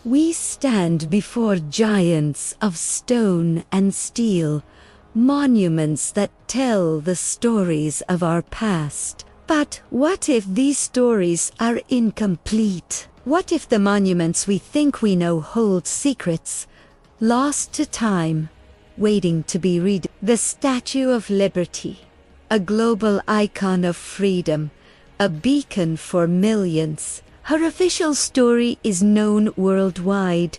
We stand before giants of stone and steel, monuments that tell the stories of our past. But what if these stories are incomplete? What if the monuments we think we know hold secrets, lost to time, waiting to be read? The Statue of Liberty, a global icon of freedom, a beacon for millions. Her official story is known worldwide,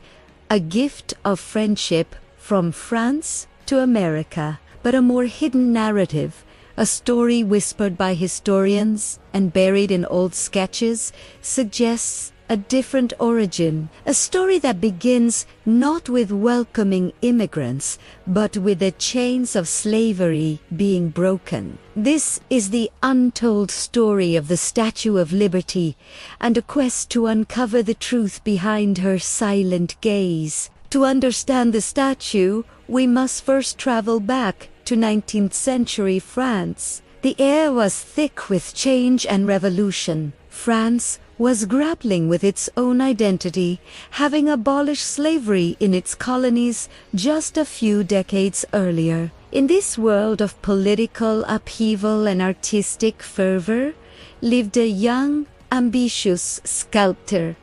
a gift of friendship from France to America, but a more hidden narrative, a story whispered by historians and buried in old sketches, suggests a different origin, a story that begins not with welcoming immigrants, but with the chains of slavery being broken. This is the untold story of the Statue of Liberty, and a quest to uncover the truth behind her silent gaze. To understand the statue, we must first travel back to 19th century France. The air was thick with change and revolution. France was grappling with its own identity, having abolished slavery in its colonies just a few decades earlier. In this world of political upheaval and artistic fervor, lived a young, ambitious sculptor,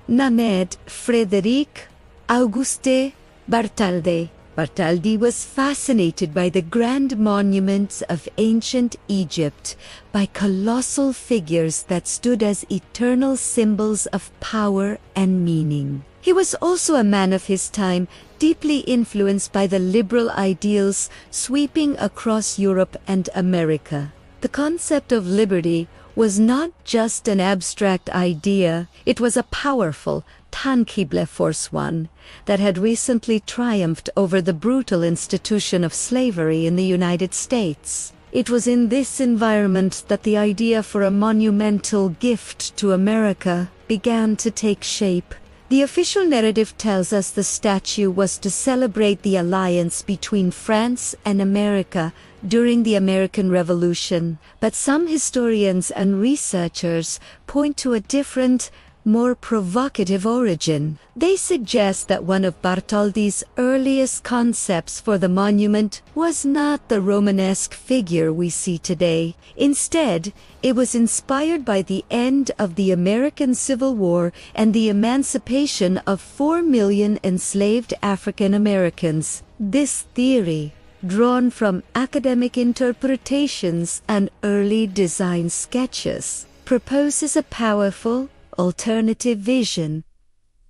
named Frédéric Auguste Bartholdi. Bartholdi was fascinated by the grand monuments of ancient Egypt, by colossal figures that stood as eternal symbols of power and meaning. He was also a man of his time, deeply influenced by the liberal ideals sweeping across Europe and America. The concept of liberty was not just an abstract idea, it was a powerful, tangible force, one that had recently triumphed over the brutal institution of slavery in the United States. It was in this environment that the idea for a monumental gift to America began to take shape. The official narrative tells us the statue was to celebrate the alliance between France and America during the American Revolution, but some historians and researchers point to a different, more provocative origin. They suggest that one of Bartholdi's earliest concepts for the monument was not the Romanesque figure we see today. Instead, it was inspired by the end of the American Civil War and the emancipation of 4 million enslaved African Americans. This theory, drawn from academic interpretations and early design sketches, proposes a powerful, alternative vision.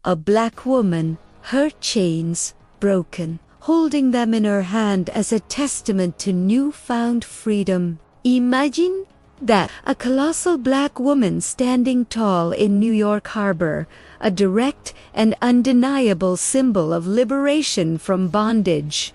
A black woman, her chains broken, holding them in her hand as a testament to newfound freedom. Imagine that, a colossal black woman standing tall in New York Harbor, a direct and undeniable symbol of liberation from bondage.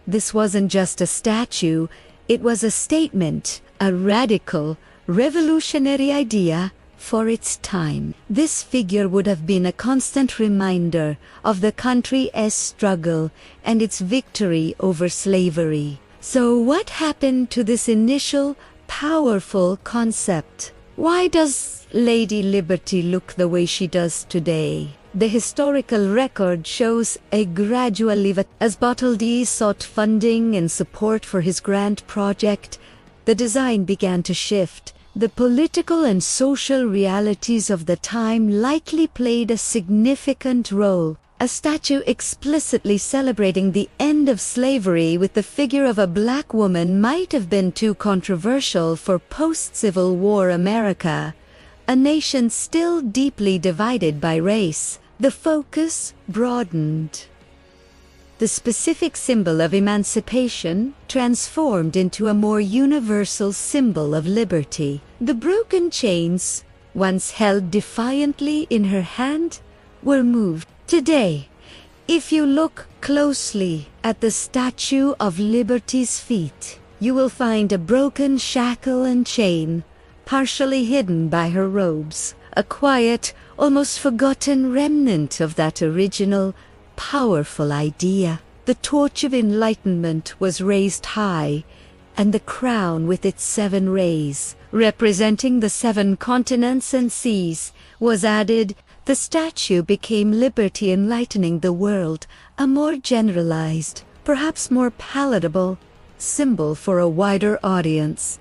This wasn't just a statue, it was a statement, a radical, revolutionary idea for its time. This figure would have been a constant reminder of the country's struggle and its victory over slavery. So what happened to this initial, powerful concept? Why does Lady Liberty look the way she does today? The historical record shows a gradual evolution. As Bartholdi sought funding and support for his grand project, the design began to shift. The political and social realities of the time likely played a significant role. A statue explicitly celebrating the end of slavery with the figure of a black woman might have been too controversial for post-Civil War America, a nation still deeply divided by race. The focus broadened. The specific symbol of emancipation transformed into a more universal symbol of liberty. The broken chains, once held defiantly in her hand, were moved. Today, if you look closely at the Statue of Liberty's feet, you will find a broken shackle and chain, partially hidden by her robes, a quiet, almost forgotten remnant of that original, powerful idea. The torch of enlightenment was raised high, and the crown with its 7 rays, representing the 7 continents and seas, was added the statue became liberty enlightening the world, a more generalized, perhaps more palatable, symbol for a wider audience.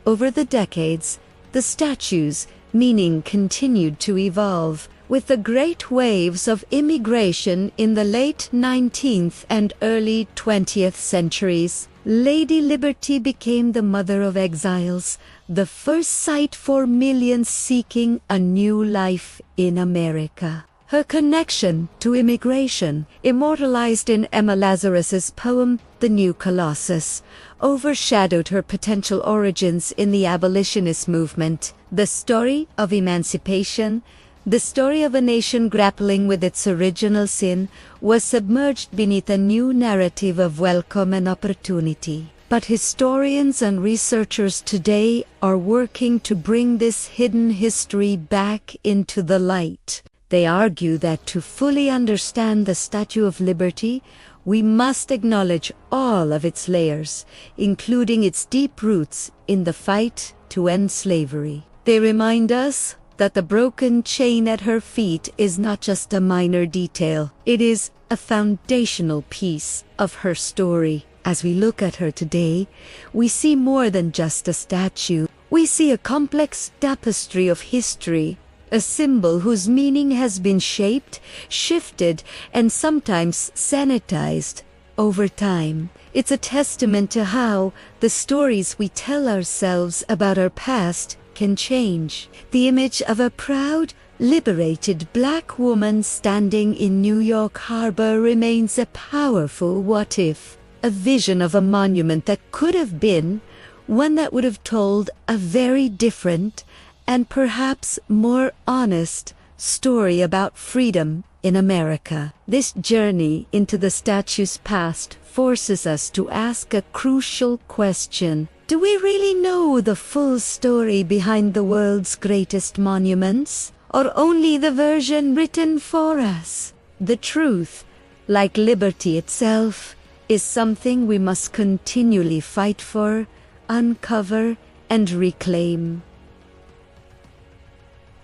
Over the decades, the statue's meaning continued to evolve. With the great waves of immigration in the late 19th and early 20th centuries, Lady Liberty became the mother of exiles, the first sight for millions seeking a new life in America. Her connection to immigration, immortalized in Emma Lazarus's poem The New Colossus, overshadowed her potential origins in the abolitionist movement. The story of emancipation, the story of a nation grappling with its original sin, was submerged beneath a new narrative of welcome and opportunity. But historians and researchers today are working to bring this hidden history back into the light. They argue that to fully understand the Statue of Liberty, we must acknowledge all of its layers, including its deep roots in the fight to end slavery. They remind us that the broken chain at her feet is not just a minor detail. It is a foundational piece of her story. As we look at her today, we see more than just a statue. We see a complex tapestry of history, a symbol whose meaning has been shaped, shifted, and sometimes sanitized over time. It's a testament to how the stories we tell ourselves about our past can change. The image of a proud, liberated black woman standing in New York Harbor remains a powerful what-if, a vision of a monument that could have been, one that would have told a very different and perhaps more honest story about freedom in America. This journey into the statue's past forces us to ask a crucial question. Do we really know the full story behind the world's greatest monuments, or only the version written for us? The truth, like liberty itself, is something we must continually fight for, uncover, and reclaim.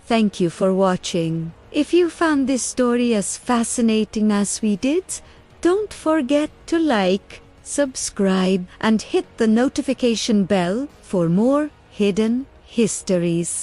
Thank you for watching. If you found this story as fascinating as we did, don't forget to like, subscribe, and hit the notification bell for more hidden histories.